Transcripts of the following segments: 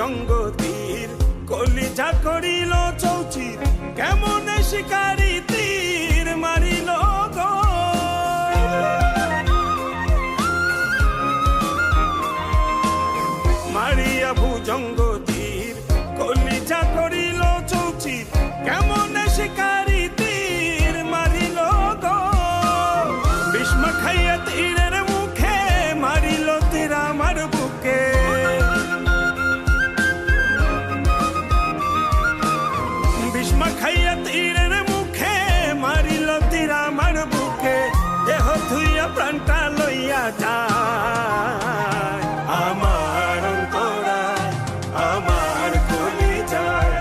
ভুজঙ্গ তীর কলিজা করিল চৌচির কেমনে শিকারি তীর মারিল গো মারিয়া ভুজঙ্গ তীর কলিজা করিল চৌচির কেমনে শিকারি তীর মারিল গো বিস্ম খাইয়া তীরের মুখে মারিল তীর আমার বুকে বিস্ম খাইয়া তীরের মুখে মারিল তীর আমার বুকে দেহ ধুইয়া প্রাণটা লইয়া যায় আমার অন্তরায় আমার কলিজায়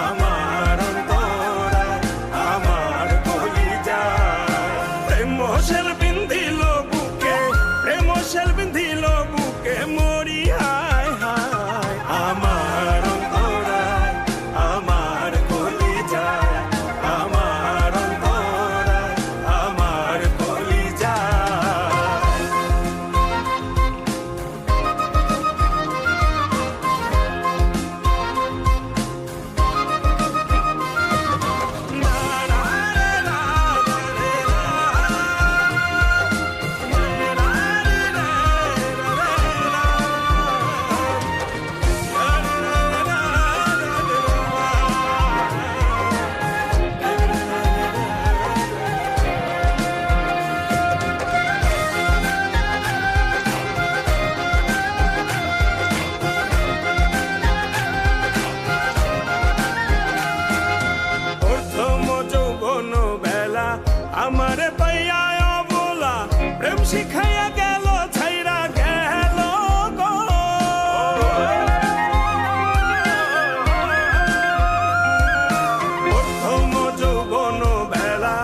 আমার অন্তরায় আমার কলিজায় প্রেম শেল বিন্ধিল বুকে প্রেম শেল বিন্ধিল বুকে মরি হায় হায় আমার অন্তরায় আমার কলিজায় আমার অন্তরায় আমার কলিজায় আমার পাইয়া অবলা প্রেম শিখাইয়া গেল ছাইরা গেল গো প্রথম যৌবন বেলা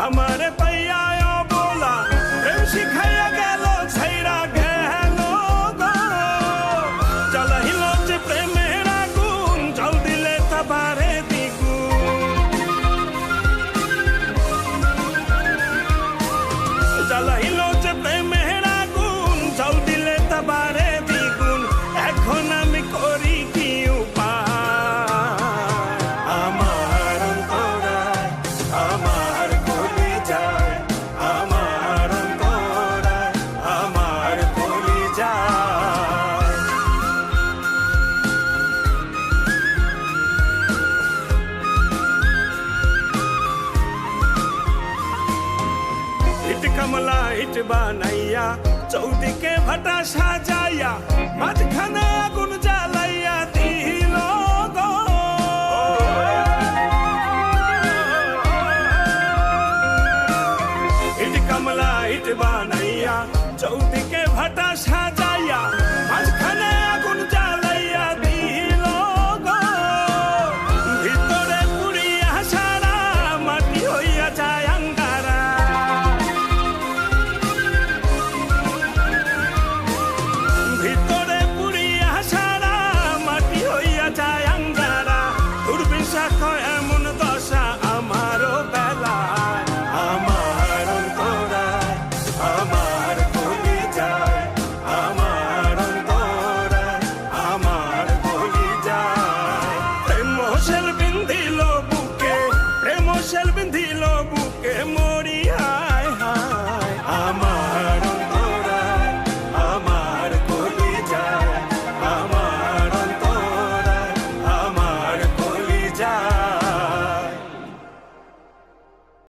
আমার পাইয়া অবলা প্রেম শিখাইয়া গেল ছাইরা গেল গো জ্বালাইল যে প্রেমের আগুন জল দিলে তা বাড়ে জ্বালাইল যে প্রেমের আগুন জল দিলে তা বাড়ে দ্বিগুণ এখন আমি করি কি উপায় আমার অন্তরায় আমার কলিজায় আমার অন্তরায় আমার কলিজায় ইট কমলা ইট বানাইয়া চৌদিকে ভাটা সাজাইয়া মাঝখানে আগুন জ্বালাইয়া দিল গো ইট কমলা ইট বানাইয়া চৌদিকে ভাটা সাজা